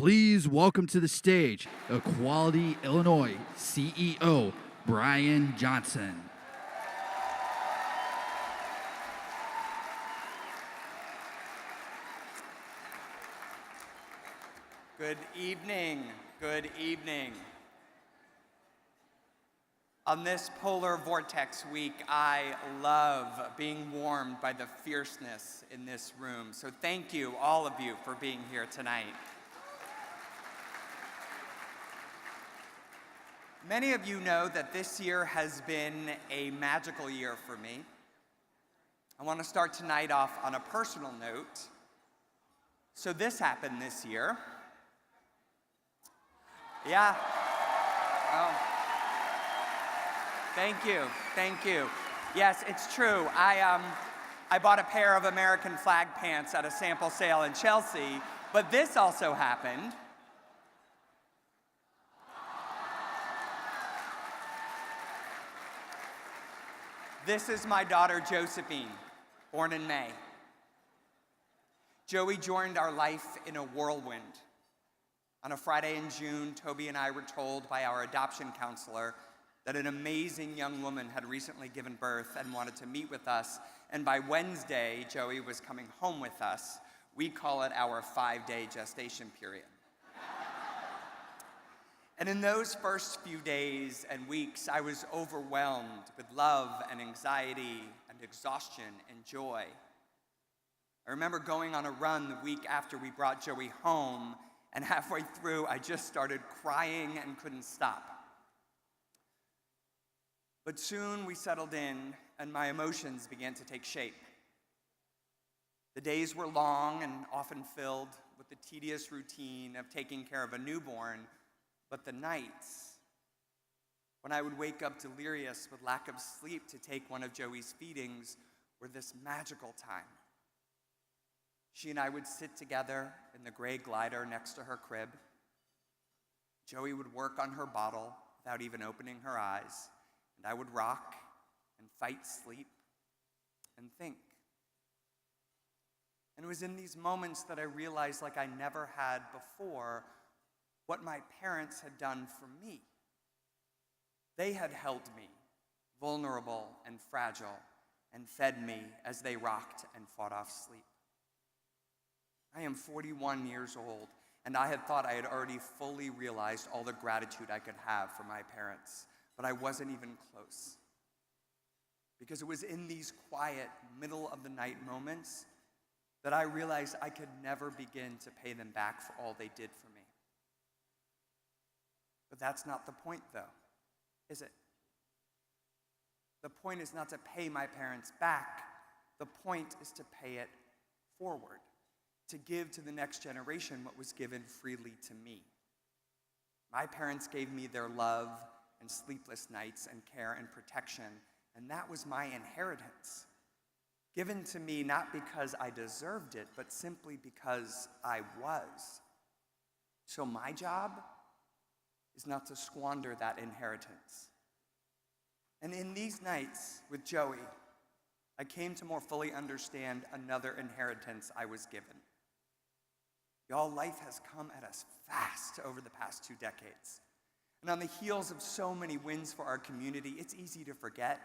Please welcome to the stage Equality Illinois CEO Brian Johnson. Good evening. Good evening. On this polar vortex week, I love being warmed by the fierceness in this room. So thank you, all of you, for being here tonight. Many of you know that this year has been a magical year for me. I want to start tonight off on a personal note. So this happened this year. Yeah. Oh. Thank you. Thank you. Yes, it's true. I bought a pair of American flag pants at a sample sale in Chelsea, but this also happened. This is my daughter, Josephine, born in May. Joey joined our life in a whirlwind. On a Friday in June, Toby and I were told by our adoption counselor that an amazing young woman had recently given birth and wanted to meet with us, and by Wednesday, Joey was coming home with us. We call it our 5-day gestation period. And in those first few days and weeks, I was overwhelmed with love and anxiety and exhaustion and joy. I remember going on a run the week after we brought Joey home, and halfway through, I just started crying and couldn't stop. But soon we settled in, and my emotions began to take shape. The days were long and often filled with the tedious routine of taking care of a newborn, but the nights, when I would wake up delirious with lack of sleep to take one of Joey's feedings, were this magical time. She and I would sit together in the gray glider next to her crib. Joey would work on her bottle without even opening her eyes, and I would rock and fight sleep and think. And it was in these moments that I realized, like I never had before, what my parents had done for me. They had held me, vulnerable and fragile, and fed me as they rocked and fought off sleep. I am 41 years old, and I had thought I had already fully realized all the gratitude I could have for my parents, but I wasn't even close. Because it was in these quiet, middle-of-the-night moments that I realized I could never begin to pay them back for all they did for me. But that's not the point, though, is it? The point is not to pay my parents back. The point is to pay it forward, to give to the next generation what was given freely to me. My parents gave me their love and sleepless nights and care and protection, and that was my inheritance, given to me not because I deserved it, but simply because I was. So my job is not to squander that inheritance. And in these nights with Joey, I came to more fully understand another inheritance I was given. Y'all, life has come at us fast over the past 2 decades. And on the heels of so many wins for our community, it's easy to forget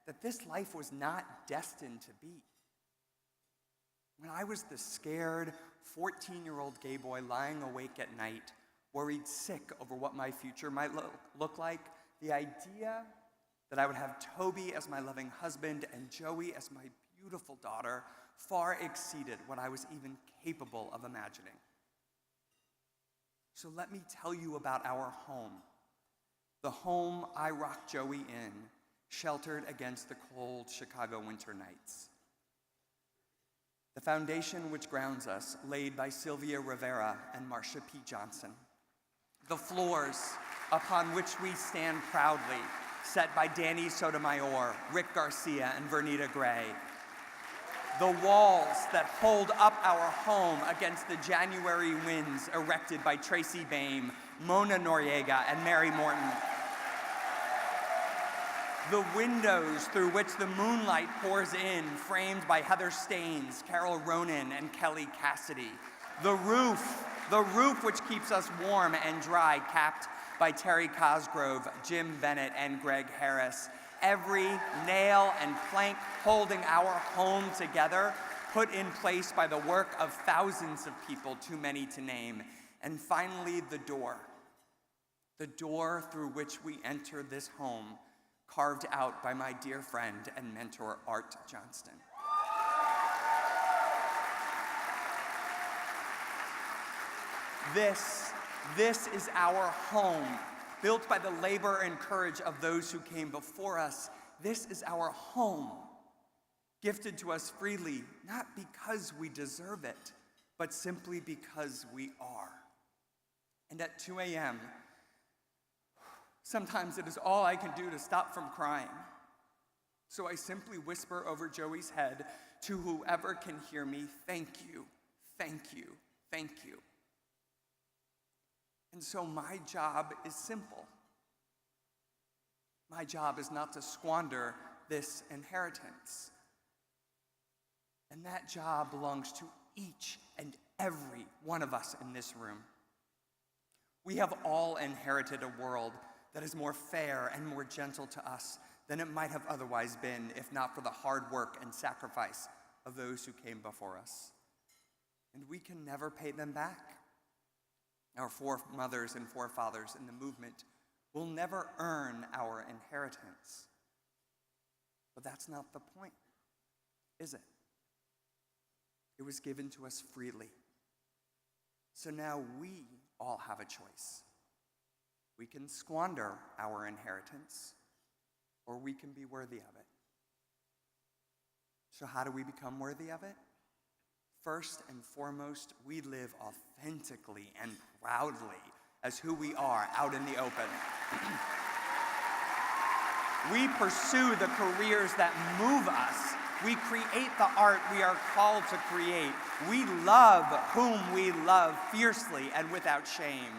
that this life was not destined to be. When I was the scared 14-year-old gay boy lying awake at night, worried sick over what my future might look like, the idea that I would have Toby as my loving husband and Joey as my beautiful daughter far exceeded what I was even capable of imagining. So let me tell you about our home, the home I rocked Joey in, sheltered against the cold Chicago winter nights. The foundation which grounds us, laid by Sylvia Rivera and Marcia P. Johnson. The floors upon which we stand proudly, set by Danny Sotomayor, Rick Garcia, and Vernita Gray. The walls that hold up our home against the January winds erected by Tracy Baim, Mona Noriega, and Mary Morton. The windows through which the moonlight pours in, framed by Heather Staines, Carol Ronan, and Kelly Cassidy. The roof the roof which keeps us warm and dry, capped by Terry Cosgrove, Jim Bennett, and Greg Harris. Every nail and plank holding our home together, put in place by the work of thousands of people, too many to name. And finally, the door through which we enter this home, carved out by my dear friend and mentor, Art Johnston. This is our home, built by the labor and courage of those who came before us. This is our home, gifted to us freely, not because we deserve it, but simply because we are. And at 2 a.m., sometimes it is all I can do to stop from crying. So I simply whisper over Joey's head to whoever can hear me, thank you, thank you, thank you. And so my job is simple. My job is not to squander this inheritance. And that job belongs to each and every one of us in this room. We have all inherited a world that is more fair and more gentle to us than it might have otherwise been if not for the hard work and sacrifice of those who came before us. And we can never pay them back. Our foremothers and forefathers in the movement will never earn our inheritance. But that's not the point, is it? It was given to us freely. So now we all have a choice. We can squander our inheritance, or we can be worthy of it. So how do we become worthy of it? First and foremost, we live authentically and proudly as who we are out in the open. We pursue the careers that move us. We create the art we are called to create. We love whom we love fiercely and without shame.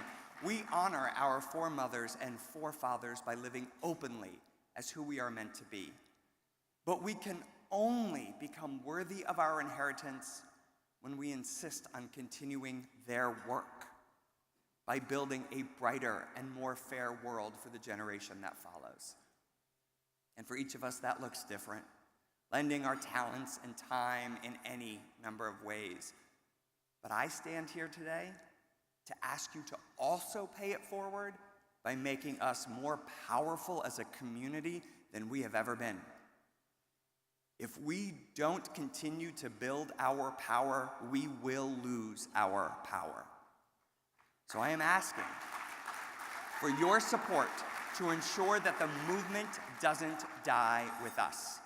We honor our foremothers and forefathers by living openly as who we are meant to be. But we can only become worthy of our inheritance when we insist on continuing their work by building a brighter and more fair world for the generation that follows. And for each of us, that looks different, lending our talents and time in any number of ways. But I stand here today to ask you to also pay it forward by making us more powerful as a community than we have ever been. If we don't continue to build our power, we will lose our power. So I am asking for your support to ensure that the movement doesn't die with us,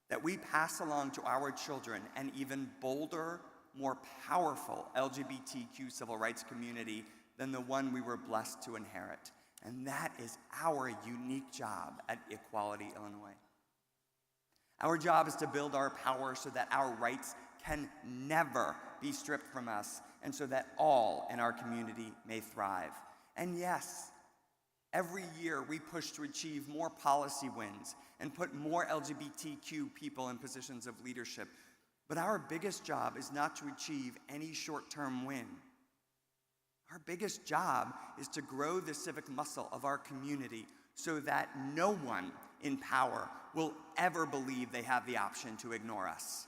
that we pass along to our children an even bolder, more powerful LGBTQ civil rights community than the one we were blessed to inherit. And that is our unique job at Equality Illinois. Our job is to build our power so that our rights can never be stripped from us, and so that all in our community may thrive. And yes, every year we push to achieve more policy wins and put more LGBTQ people in positions of leadership. But our biggest job is not to achieve any short-term win. Our biggest job is to grow the civic muscle of our community so that no one in power will ever believe they have the option to ignore us.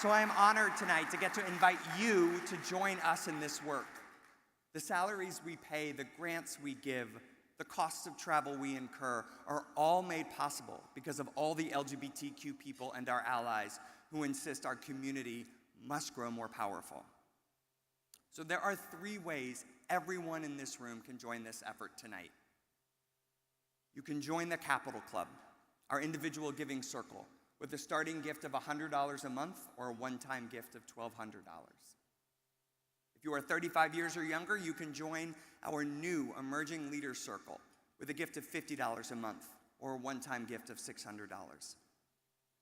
So I am honored tonight to get to invite you to join us in this work. The salaries we pay, the grants we give, the costs of travel we incur are all made possible because of all the LGBTQ people and our allies who insist our community must grow more powerful. So there are 3 ways everyone in this room can join this effort tonight. You can join the Capital Club, our individual giving circle, with a starting gift of $100 a month or a one-time gift of $1,200. If you are 35 years or younger, you can join our new Emerging Leaders Circle with a gift of $50 a month or a one-time gift of $600.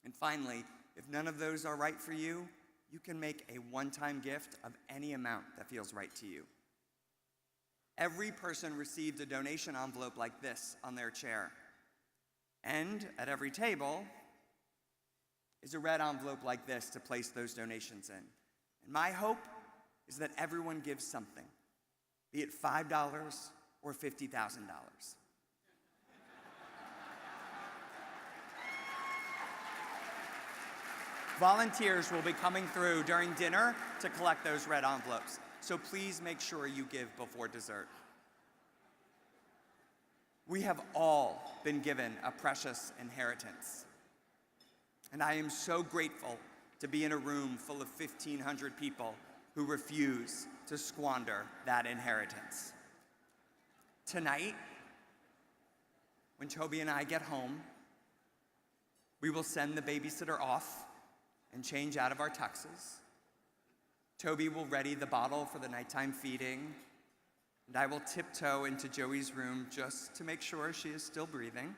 And finally, if none of those are right for you, you can make a one-time gift of any amount that feels right to you. Every person received a donation envelope like this on their chair. And at every table, is a red envelope like this to place those donations in. And my hope is that everyone gives something, be it $5 or $50,000. Volunteers will be coming through during dinner to collect those red envelopes, so please make sure you give before dessert. We have all been given a precious inheritance, and I am so grateful to be in a room full of 1,500 people who refuse to squander that inheritance. Tonight, when Toby and I get home, we will send the babysitter off and change out of our tuxes. Toby will ready the bottle for the nighttime feeding, and I will tiptoe into Joey's room just to make sure she is still breathing.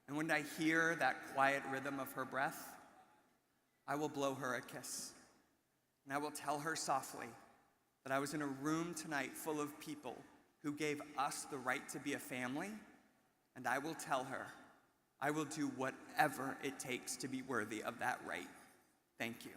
And when I hear that quiet rhythm of her breath, I will blow her a kiss. And I will tell her softly that I was in a room tonight full of people who gave us the right to be a family, and I will tell her I will do whatever it takes to be worthy of that right. Thank you.